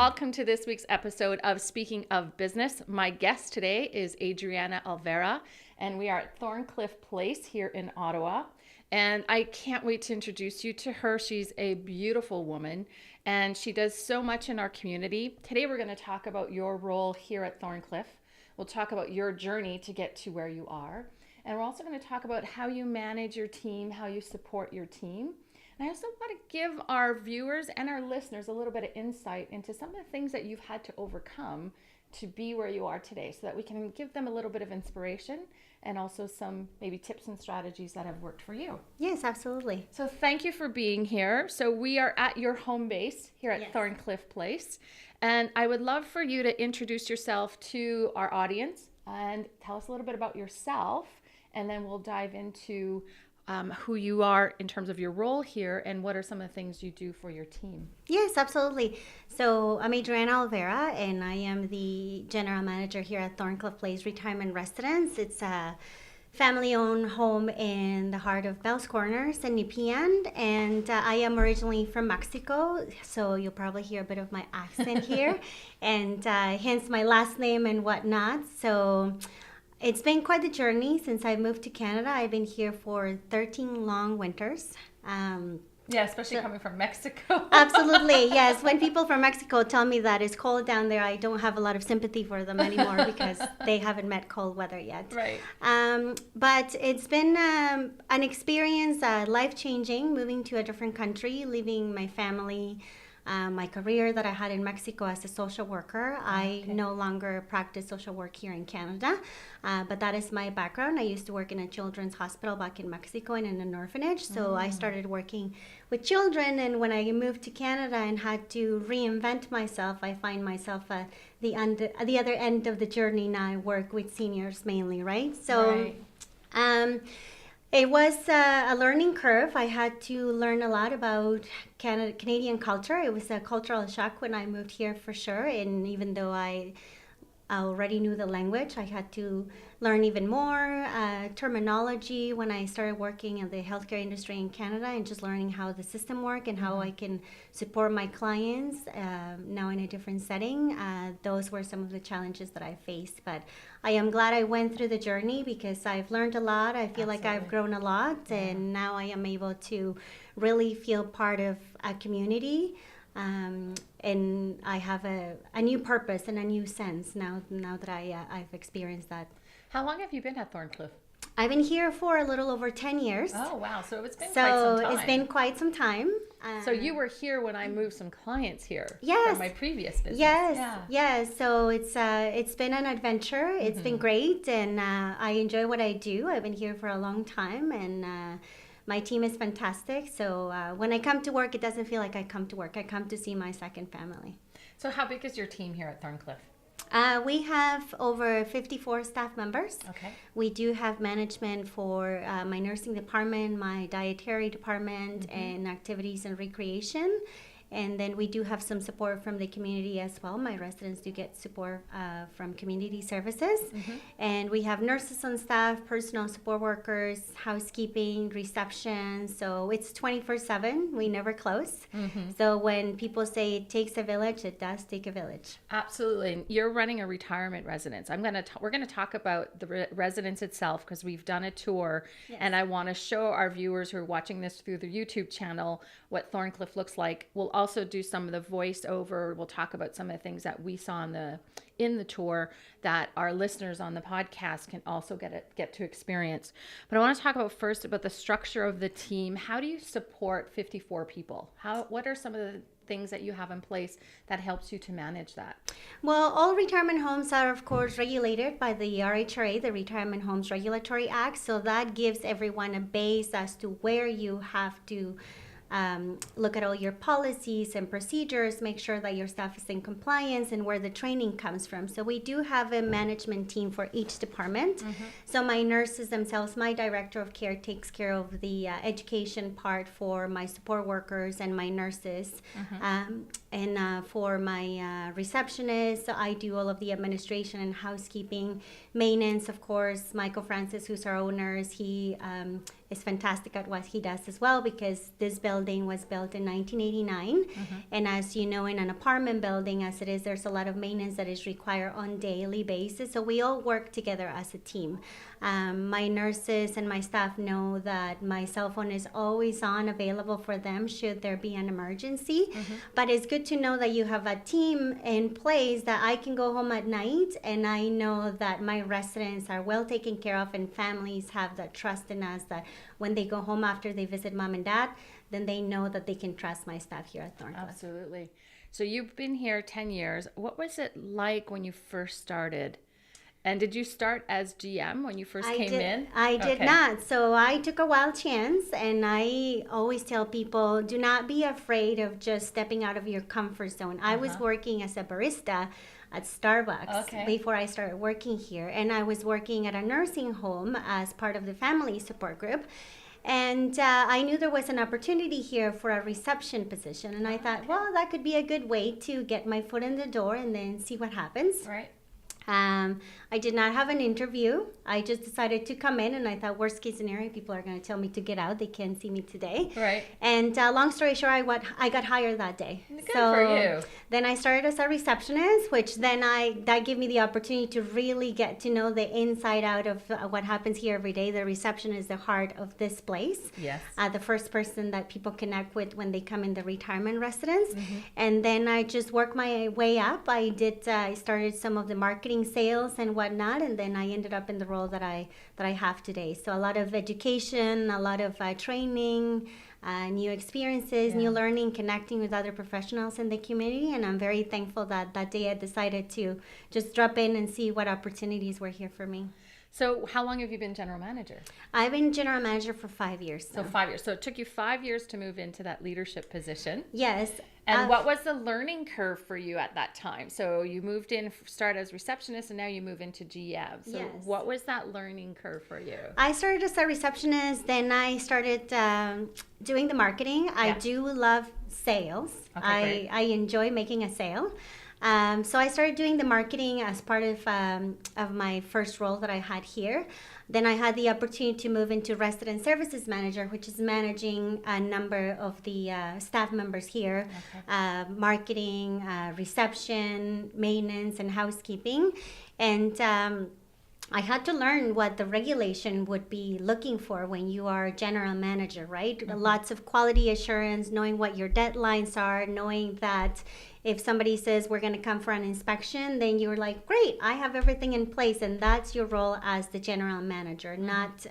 welcome to this week's episode of Speaking of Business. My guest today is Adriana Olvera, and we are at Thorncliffe Place here in Ottawa. And I can't wait to introduce you to her. She's a beautiful woman, and she does so much in our community. Today, we're going to talk about your role here at Thorncliffe. We'll talk about your journey to get to where you are. And we're also going to talk about how you manage your team, how you support your team. And I also want to give our viewers and our listeners a little bit of insight into some of the things that you've had to overcome to be where you are today, so that we can give them a little bit of inspiration and also some maybe tips and strategies that have worked for you. Yes, absolutely. So thank you for being here. So we are at your home base here at Thorncliffe Place. And I would love for you to introduce yourself to our audience and tell us a little bit about yourself. And then we'll dive into who you are in terms of your role here and what are some of the things you do for your team. Yes, absolutely. So I'm Adriana Olvera, and I am the general manager here at Thorncliffe Place Retirement Residence. It's a family-owned home in the heart of Bell's Corners in Nepean, and I am originally from Mexico, so you'll probably hear a bit of my accent here, and hence my last name and whatnot. So it's been quite the journey since I moved to Canada. I've been here for 13 long winters. Especially coming from Mexico. Absolutely, yes. When people from Mexico tell me that it's cold down there, I don't have a lot of sympathy for them anymore because they haven't met cold weather yet. Right. But it's been an experience, life-changing, moving to a different country, leaving my family, my career that I had in Mexico as a social worker. I no longer practice social work here in Canada, but that is my background. I used to work in a children's hospital back in Mexico and in an orphanage, so I started working with children, and when I moved to Canada and had to reinvent myself, I find myself at the other end of the journey now. I work with seniors mainly, right? So it was a learning curve. I had to learn a lot about Canadian culture. It was a cultural shock when I moved here for sure. And even though I already knew the language, I had to learn even more terminology when I started working in the healthcare industry in Canada, and just learning how the system works and how I can support my clients now in a different setting. Those were some of the challenges that I faced, but I am glad I went through the journey because I've learned a lot. I feel like I've grown a lot, and now I am able to really feel part of a community. And I have a new purpose and a new sense now that I've experienced that. How long have you been at Thorncliffe? I've been here for a little over 10 years. Oh, wow. So it's been quite some time. It's been quite some time. So you were here when I moved some clients here from my previous business. Yes. So it's been an adventure. It's been great, and I enjoy what I do. I've been here for a long time, and my team is fantastic. So when I come to work, it doesn't feel like I come to work. I come to see my second family. So how big is your team here at Thorncliffe? We have over 54 staff members. Okay. We do have management for my nursing department, my dietary department, and activities and recreation. And then we do have some support from the community as well. My residents do get support from community services. And we have nurses on staff, personal support workers, housekeeping, reception. So it's 24/7. We never close. So when people say it takes a village, it does take a village. Absolutely. You're running a retirement residence. We're going to talk about the residence itself because we've done a tour, and I want to show our viewers who are watching this through the YouTube channel what Thorncliffe looks like. We'll also do some of the voiceover. We'll talk about some of the things that we saw in the tour that our listeners on the podcast can also get to experience. But I want to talk about the structure of the team. How do you support 54 people? What are some of the things that you have in place that helps you to manage that? Well, all retirement homes are, of course, regulated by the RHRA, the Retirement Homes Regulatory Act. So that gives everyone a base as to where you have to look at all your policies and procedures, make sure that your staff is in compliance, and where the training comes from. So we do have a management team for each department. So my nurses themselves, my director of care takes care of the education part for my support workers and my nurses. And for my receptionist, I do all of the administration and housekeeping, maintenance, of course. Michael Francis, who's our owner, he is fantastic at what he does as well, because this building was built in 1989. And as you know, in an apartment building, as it is, there's a lot of maintenance that is required on daily basis. So we all work together as a team. My nurses and my staff know that my cell phone is always on, available for them should there be an emergency. But it's good to know that you have a team in place, that I can go home at night and I know that my residents are well taken care of, and families have that trust in us, that when they go home after they visit mom and dad, then they know that they can trust my staff here at Thorncliffe. Absolutely. So you've been here 10 years. What was it like when you first started? And did you start as GM when you first came in? I did not. So I took a wild chance, and I always tell people, do not be afraid of just stepping out of your comfort zone. I was working as a barista at Starbucks before I started working here, and I was working at a nursing home as part of the family support group. And I knew there was an opportunity here for a reception position, and I thought, well, that could be a good way to get my foot in the door and then see what happens. Right. I did not have an interview. I just decided to come in, and I thought, worst case scenario, people are going to tell me to get out. They can't see me today. Right. And long story short, I got hired that day. Good for you. Then I started as a receptionist, which then that gave me the opportunity to really get to know the inside out of what happens here every day. The reception is the heart of this place. Yes. The first person that people connect with when they come in the retirement residence. And then I just worked my way up. I started some of the marketing, sales and whatnot, and then I ended up in the role that I have today. So a lot of education, a lot of training, new experiences, new learning, connecting with other professionals in the community, and I'm very thankful that that day I decided to just drop in and see what opportunities were here for me. So how long have you been general manager? I've been general manager for 5 years. So 5 years. So it took you 5 years to move into that leadership position. Yes. And what was the learning curve for you at that time? So you moved in, start as receptionist, and now you move into GM. So what was that learning curve for you? I started as a receptionist, then I started doing the marketing. I do love sales. I enjoy making a sale. So I started doing the marketing as part of my first role that I had here. Then I had the opportunity to move into resident services manager, which is managing a number of the staff members here, marketing, reception, maintenance, and housekeeping. And I had to learn what the regulation would be looking for when you are a general manager, right? Lots of quality assurance, knowing what your deadlines are, knowing that if somebody says we're going to come for an inspection, then you're like, great, I have everything in place. And that's your role as the general manager, not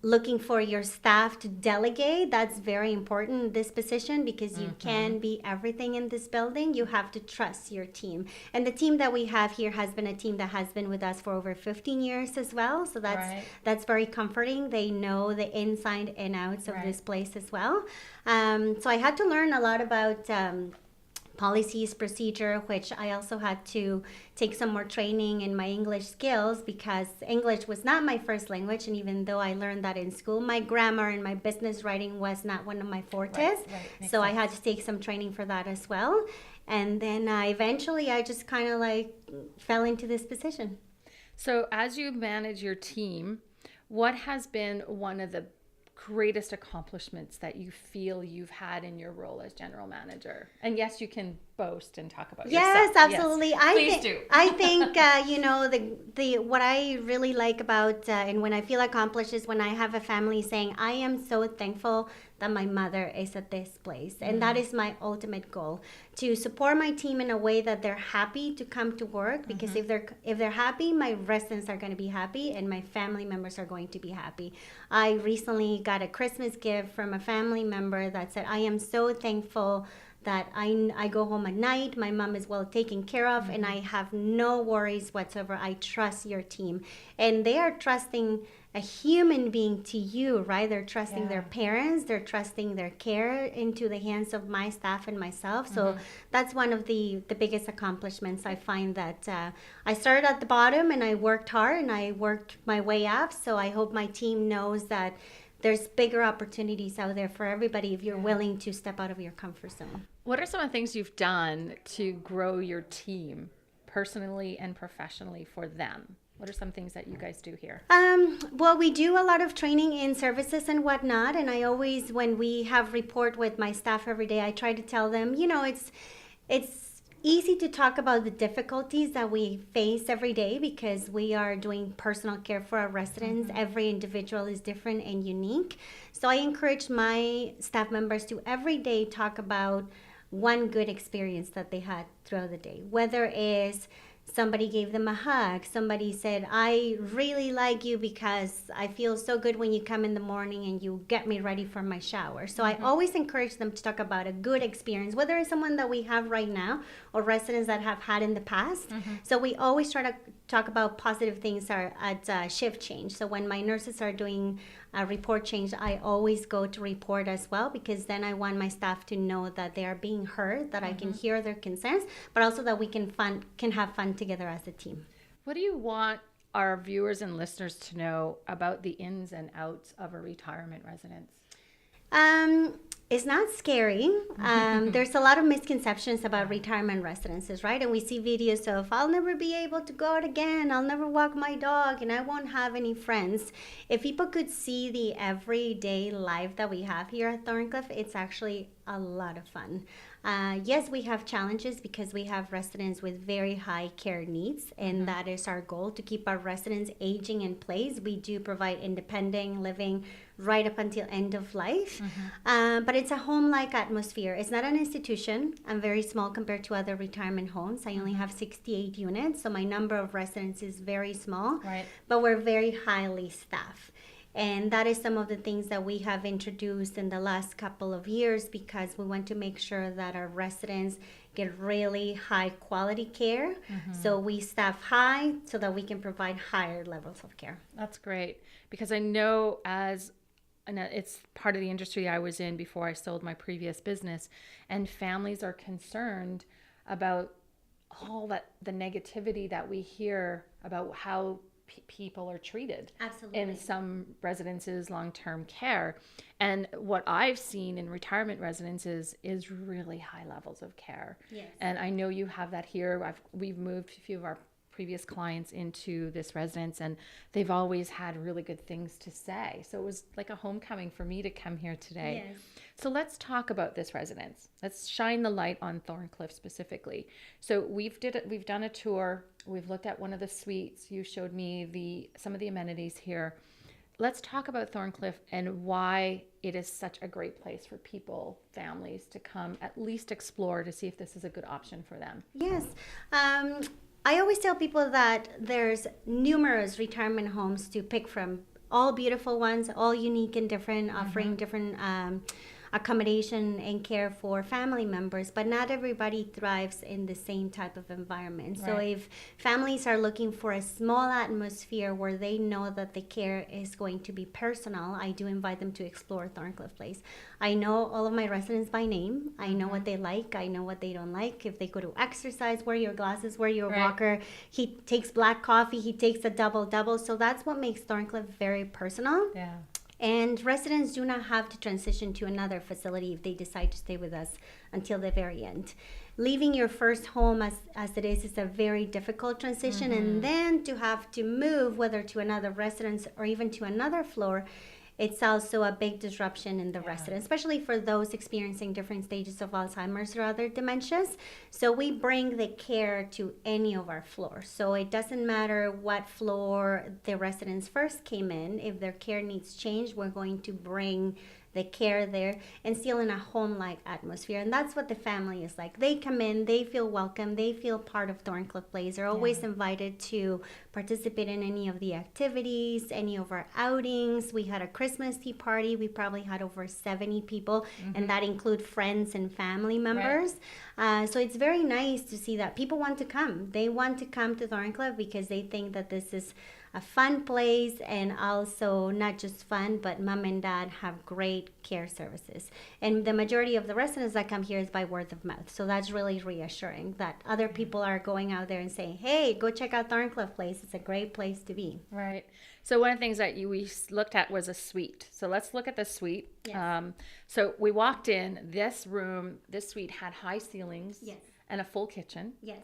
looking for your staff to delegate. That's very important in this position, because you can be everything in this building. You have to trust your team. And the team that we have here has been a team that has been with us for over 15 years as well. So that's very comforting. They know the inside and outs of this place as well. So I had to learn a lot about policies, procedure, which I also had to take some more training in my English skills, because English was not my first language, and even though I learned that in school, my grammar and my business writing was not one of my fortes. So I had to take some training for that as well. And then eventually I just kind of like fell into this position. So as you manage your team, what has been one of the greatest accomplishments that you feel you've had in your role as general manager? And yes, you can boast and talk about yourself. Yes, absolutely. Yes. Please do. I think you know, the what I really like about and when I feel accomplished is when I have a family saying, I am so thankful that my mother is at this place. And that is my ultimate goal, to support my team in a way that they're happy to come to work, because if they're happy, my residents are going to be happy and my family members are going to be happy. I recently got a Christmas gift from a family member that said, I am so thankful that I go home at night, my mom is well taken care of, and I have no worries whatsoever. I trust your team. And they are trusting a human being to you, right? They're trusting their parents, they're trusting their care into the hands of my staff and myself. So that's one of the biggest accomplishments. I find that I started at the bottom and I worked hard and I worked my way up. So I hope my team knows that there's bigger opportunities out there for everybody if you're willing to step out of your comfort zone. What are some of the things you've done to grow your team personally and professionally for them? What are some things that you guys do here? Well, we do a lot of training in services and whatnot. And I always, when we have report with my staff every day, I try to tell them, it's easy to talk about the difficulties that we face every day because we are doing personal care for our residents. Every individual is different and unique. So I encourage my staff members to every day talk about one good experience that they had throughout the day, whether it's somebody gave them a hug. Somebody said, I really like you because I feel so good when you come in the morning and you get me ready for my shower. So I always encourage them to talk about a good experience, whether it's someone that we have right now or residents that have had in the past. So we always try to talk about positive things at shift change. So when my nurses are doing a report change, I always go to report as well, because then I want my staff to know that they are being heard, that I can hear their concerns, but also that we can have fun together as a team. What do you want our viewers and listeners to know about the ins and outs of a retirement residence? It's not scary. There's a lot of misconceptions about retirement residences, right? And we see videos of, I'll never be able to go out again, I'll never walk my dog, and I won't have any friends. If people could see the everyday life that we have here at Thorncliffe, it's actually a lot of fun. Yes, we have challenges because we have residents with very high care needs, and that is our goal, to keep our residents aging in place. We do provide independent living right up until end of life, but it's a home-like atmosphere. It's not an institution. I'm very small compared to other retirement homes. I only have 68 units, so my number of residents is very small, but we're very highly staffed. And that is some of the things that we have introduced in the last couple of years, because we want to make sure that our residents get really high quality care. So we staff high so that we can provide higher levels of care. That's great, because I know it's part of the industry I was in before I sold my previous business, and families are concerned about all the negativity that we hear about how people are treated in some residences, long-term care. And what I've seen in retirement residences is really high levels of care. And I know you have that here. We've moved a few of our previous clients into this residence, and they've always had really good things to say. So it was like a homecoming for me to come here today. So let's talk about this residence. Let's shine the light on Thorncliffe specifically. So we've done a tour. We've looked at one of the suites. You showed me some of the amenities here. Let's talk about Thorncliffe and why it is such a great place for people, families, to come at least explore to see if this is a good option for them. Yes. I always tell people that there's numerous retirement homes to pick from, all beautiful ones, all unique and different, offering different accommodation and care for family members, but not everybody thrives in the same type of environment. So if families are looking for a small atmosphere where they know that the care is going to be personal, I do invite them to explore Thorncliffe Place. I know all of my residents by name. I know what they like. I know what they don't like. If they go to exercise, wear your glasses, wear your walker. He takes black coffee. He takes a double. So that's what makes Thorncliffe very personal. And residents do not have to transition to another facility if they decide to stay with us until the very end. Leaving your first home as it is a very difficult transition, and then to have to move, whether to another residence or even to another floor, it's also a big disruption in the residents, especially for those experiencing different stages of Alzheimer's or other dementias. So we bring the care to any of our floors. So it doesn't matter what floor the residents first came in. If their care needs change, we're going to bring the care there and still in a home-like atmosphere. And that's what the family is like. They come in, they feel welcome, they feel part of Thorncliffe Place. They're always invited to participate in any of the activities, any of our outings. We had a Christmas tea party. We probably had over 70 people, and that include friends and family members. So it's very nice to see that people want to come. They want to come to Thorncliffe because they think that this is a fun place, and also not just fun, but mom and dad have great great care services. And the majority of the residents that come here is by word of mouth. So that's really reassuring that other people are going out there and saying, hey, go check out Thorncliffe Place. It's a great place to be. Right. So one of the things that we looked at was a suite. So let's look at the suite. Yes. So we walked in, this suite had high ceilings Yes. and a full kitchen. Yes.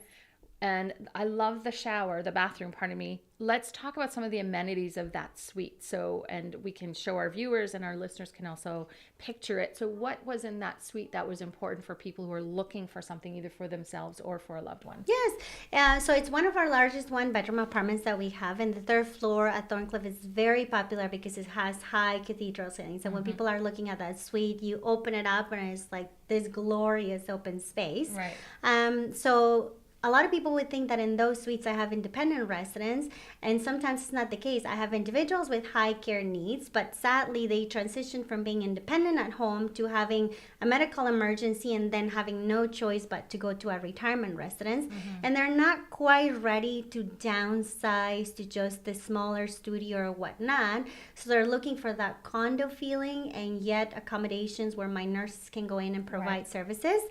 And I love the bathroom, pardon me. Let's talk about some of the amenities of that suite. So, and we can show our viewers and our listeners can also picture it. So what was in that suite that was important for people who are looking for something either for themselves or for a loved one? Yes. So it's one of our largest one-bedroom apartments that we have. And the third floor at Thorncliffe is very popular because it has high cathedral ceilings. And when people are looking at that suite, you open it up and it's like this glorious open space. Right. So a lot of people would think that in those suites I have independent residents, and sometimes it's not the case. I have individuals with high care needs, but sadly they transition from being independent at home to having a medical emergency and then having no choice but to go to a retirement residence. And they're not quite ready to downsize to just the smaller studio or whatnot. So they're looking for that condo feeling and yet accommodations where my nurses can go in and provide services.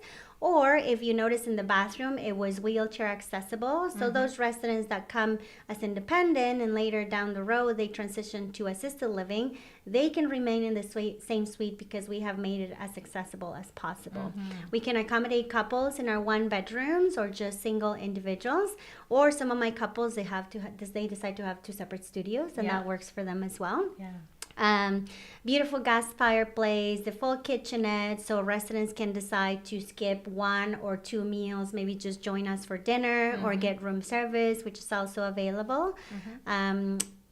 Or if you notice in the bathroom, it was wheelchair accessible. So those residents that come as independent and later down the road, they transition to assisted living, they can remain in the same suite because we have made it as accessible as possible. We can accommodate couples in our one bedrooms or just single individuals. Or some of my couples, they decide to have two separate studios and that works for them as well. Beautiful gas fireplace, the full kitchenette, so residents can decide to skip one or two meals, maybe just join us for dinner or get room service, which is also available.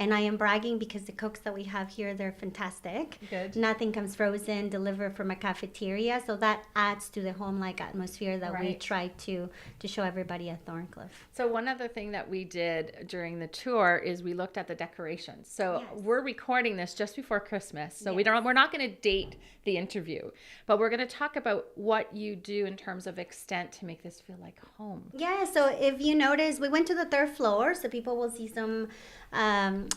And I am bragging because the cooks that we have here, they're fantastic. Good. Nothing comes frozen, delivered from a cafeteria. So that adds to the home-like atmosphere that we try to show everybody at Thorncliffe. So one other thing that we did during the tour is we looked at the decorations. So we're recording this just before Christmas. So we're not going to date the interview, but we're going to talk about what you do in terms of extent to make this feel like home. Yeah, so if you notice, we went to the third floor, so people will see some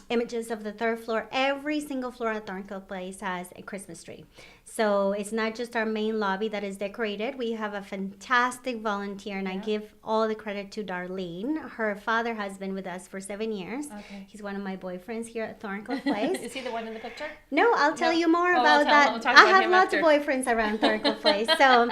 images of the third floor. Every single floor at Thorncliffe Place has a Christmas tree. So it's not just our main lobby that is decorated. We have a fantastic volunteer, and I give all the credit to Darlene. Her father has been with us for 7 years. Okay. He's one of my boys here at Thorncliffe Place. Is he the one in the picture? No, I'll tell you more about that. I have lots of boyfriends around Thorncliffe Place. So,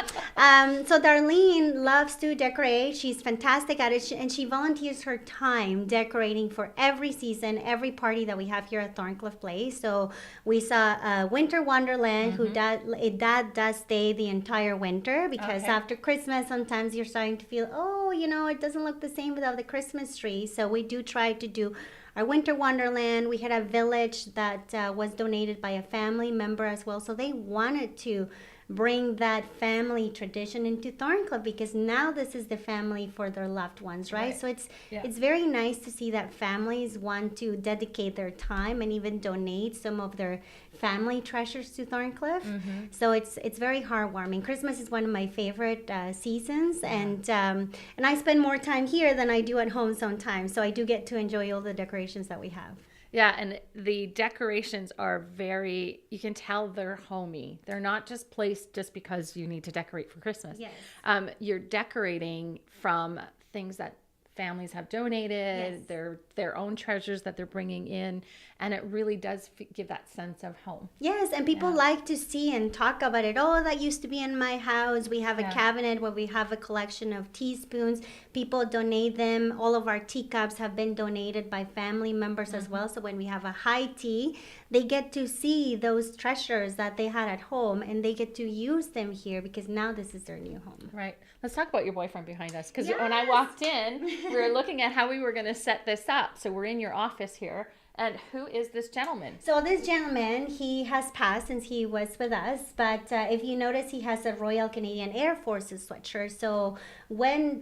so Darlene loves to decorate. She's fantastic at it, and she volunteers her time decorating for every season, every party that we have here at Thorncliffe Place. So we saw Winter Wonderland, that does stay the entire winter because after Christmas, sometimes you're starting to feel, it doesn't look the same without the Christmas tree. So we do try to do our Winter Wonderland. We had a village that was donated by a family member as well. So they wanted to bring that family tradition into Thorncliffe because now this is the family for their loved ones, right? So it's very nice to see that families want to dedicate their time and even donate some of their family treasures to Thorncliffe. So it's very heartwarming. Christmas is one of my favorite seasons, and I spend more time here than I do at home sometimes. So I do get to enjoy all the decorations that we have. Yeah, and the decorations are you can tell they're homey. They're not just placed just because you need to decorate for Christmas. Yes. You're decorating from things that families have donated, their own treasures that they're bringing in, and it really does give that sense of home. Yes, and people like to see and talk about it. Oh, that used to be in my house. We have a cabinet where we have a collection of teaspoons. People donate them. All of our teacups have been donated by family members as well. So when we have a high tea, they get to see those treasures that they had at home, and they get to use them here because now this is their new home. Right. Let's talk about your boyfriend behind us, because when I walked in, we were looking at how we were going to set this up. So we're in your office here. And who is this gentleman? So this gentleman, he has passed since he was with us. But if you notice, he has a Royal Canadian Air Forces sweatshirt. So when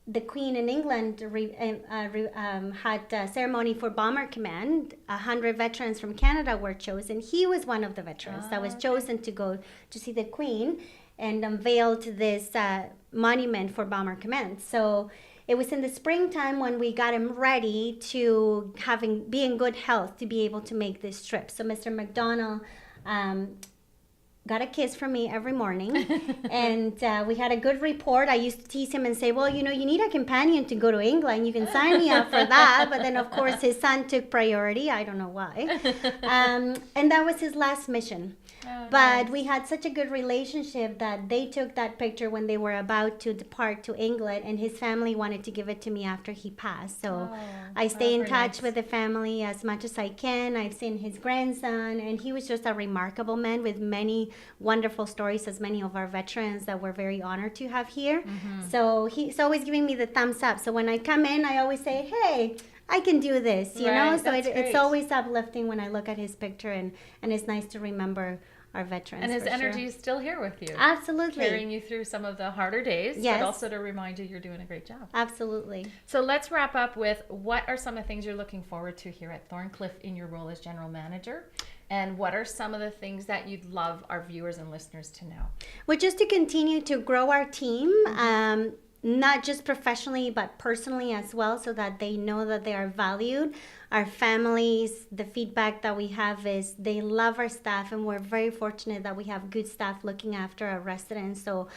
the Queen in England had a ceremony for Bomber Command, 100 veterans from Canada were chosen. He was one of the veterans that was chosen to go to see the Queen and unveiled this monument for Bomber Command. So it was in the springtime when we got him ready to be in good health to be able to make this trip. So Mr. McDonald got a kiss from me every morning. And we had a good report. I used to tease him and say, well, you need a companion to go to England. You can sign me up for that. But then, of course, his son took priority. I don't know why. And that was his last mission. Oh, but nice. we had such a good relationship that they took that picture when they were about to depart to England, and his family wanted to give it to me after he passed. So I stay in very touch nice. with the family as much as I can. I've seen his grandson, and he was just a remarkable man with many wonderful stories, as many of our veterans that we're very honored to have here. So he's always giving me the thumbs up. So when I come in, I always say, hey, I can do this, you know? Right, So that's it's great. always uplifting when I look at his picture, and it's nice to remember our veterans. And his for energy sure. is still here with you. Absolutely. Carrying you through some of the harder days, Yes. but also to remind you you're doing a great job. Absolutely. So let's wrap up with what are some of the things you're looking forward to here at Thorncliffe in your role as general manager? And what are some of the things that you'd love our viewers and listeners to know? Well, just to continue to grow our team, not just professionally, but personally as well, so that they know that they are valued. Our families, the feedback that we have is they love our staff, and we're very fortunate that we have good staff looking after our residents. So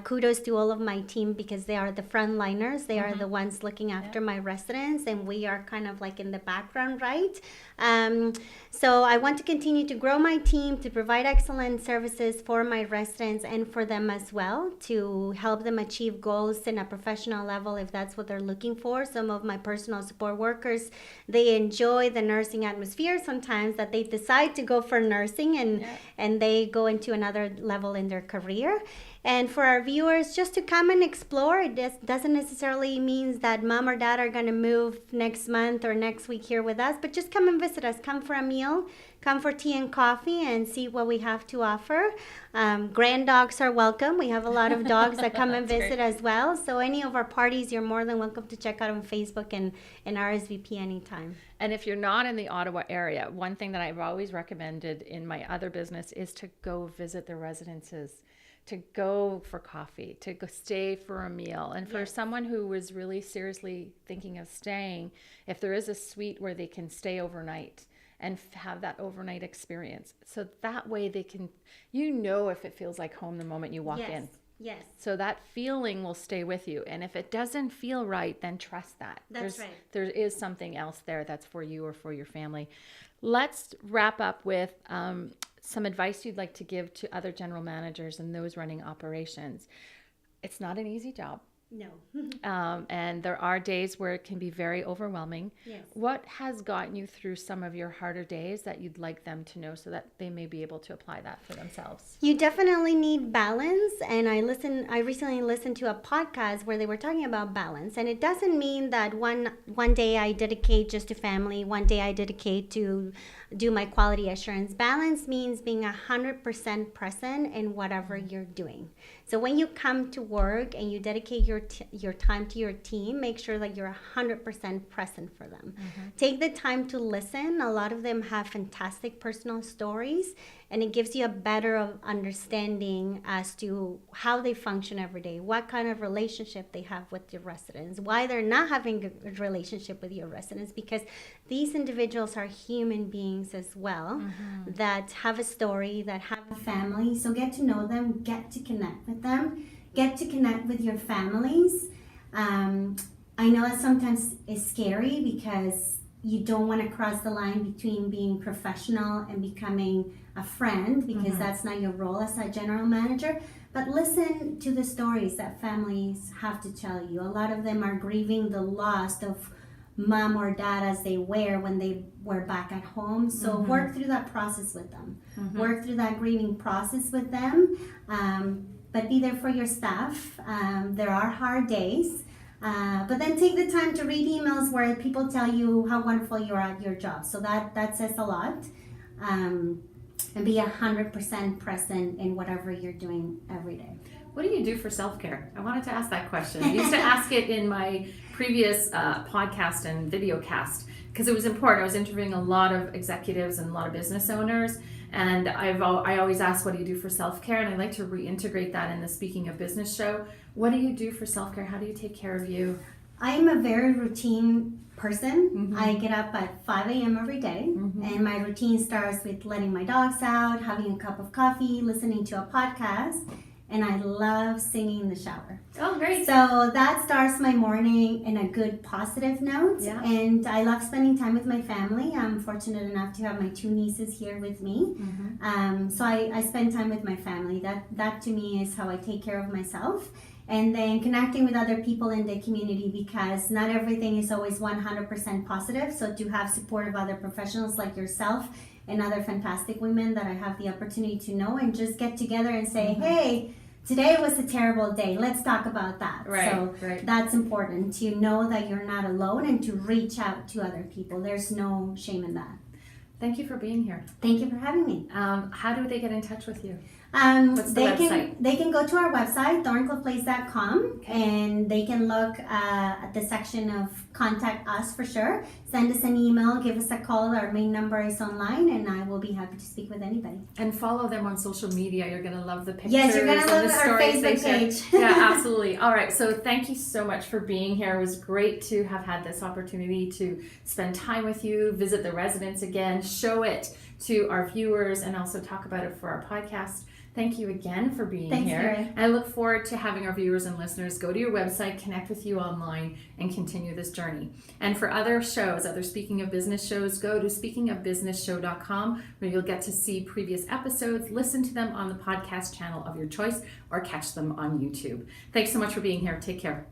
kudos to all of my team, because they are the frontliners. They are the ones looking after my residents, and we are kind of like in the background, right? So I want to continue to grow my team, to provide excellent services for my residents and for them as well, to help them achieve goals in a professional level if that's what they're looking for. Some of my personal support workers, they enjoy the nursing atmosphere sometimes, that they decide to go for nursing, and they go into another level in their career. And for our viewers, just to come and explore. It doesn't necessarily mean that mom or dad are going to move next month or next week here with us, but just come and visit us. Come for a meal, come for tea and coffee, and see what we have to offer. Grand dogs are welcome. We have a lot of dogs that come and visit as well. So any of our parties, you're more than welcome to check out on Facebook and RSVP anytime. And if you're not in the Ottawa area, one thing that I've always recommended in my other business is to go visit the residences, to go for coffee, to go stay for a meal. And for someone who was really seriously thinking of staying, if there is a suite where they can stay overnight and have that overnight experience. So that way they can, if it feels like home the moment you walk in. Yes. So that feeling will stay with you. And if it doesn't feel right, then trust that. That's right. There is something else there that's for you or for your family. Let's wrap up with some advice you'd like to give to other general managers and those running operations. It's not an easy job. No. And there are days where it can be very overwhelming. Yes. What has gotten you through some of your harder days that you'd like them to know so that they may be able to apply that for themselves? You definitely need balance. And I recently listened to a podcast where they were talking about balance. And it doesn't mean that one day I dedicate just to family, one day I dedicate to do my quality assurance. Balance means being 100% present in whatever you're doing. So when you come to work and you dedicate your time to your team, make sure that you're 100% present for them. Take the time to listen. A lot of them have fantastic personal stories, and it gives you a better understanding as to how they function every day, what kind of relationship they have with your residents, why they're not having a good relationship with your residents, because these individuals are human beings as well, that have a story, that have a family. So get to know them, get to connect with them, get to connect with your families. I know that sometimes it's scary because you don't want to cross the line between being professional and becoming a friend, because that's not your role as a general manager. But listen to the stories that families have to tell you. A lot of them are grieving the loss of mom or dad as they were when they were back at home. So work through that process with them. Work through that grieving process with them. But be there for your staff. There are hard days. But then take the time to read emails where people tell you how wonderful you are at your job. So that says a lot. And be 100% present in whatever you're doing every day. What do you do for self-care? I wanted to ask that question. I used to ask it in my previous podcast and video cast because it was important. I was interviewing a lot of executives and a lot of business owners, and I always ask, what do you do for self-care? And I like to reintegrate that in the Speaking of Business show. What do you do for self-care? How do you take care of you? I am a very routine person. I get up at 5 a.m. every day, and my routine starts with letting my dogs out, having a cup of coffee, listening to a podcast, and I love singing in the shower. Oh, great. So that starts my morning in a good positive note. Yeah. And I love spending time with my family. I'm fortunate enough to have my 2 nieces here with me. So I spend time with my family. That to me is how I take care of myself. And then connecting with other people in the community, because not everything is always 100% positive. So to have support of other professionals like yourself and other fantastic women that I have the opportunity to know, and just get together and say, hey, today was a terrible day. Let's talk about that. So that's important, to know that you're not alone and to reach out to other people. There's no shame in that. Thank you for being here. Thank you for having me. How do they get in touch with you? What's the website? They can go to our website, thorncliffeplace.com, and they can look at the section of contact us for sure. Send us an email, give us a call. Our main number is online, and I will be happy to speak with anybody. And follow them on social media. You're going to love the pictures. Yes, you're going to love the our Facebook page. Yeah, absolutely. All right. So thank you so much for being here. It was great to have had this opportunity to spend time with you, visit the residence again, show it to our viewers, and also talk about it for our podcast. Thank you again for being here. Mary. I look forward to having our viewers and listeners go to your website, connect with you online, and continue this journey. And for other shows, other Speaking of Business shows, go to speakingofbusinessshow.com, where you'll get to see previous episodes, listen to them on the podcast channel of your choice, or catch them on YouTube. Thanks so much for being here. Take care.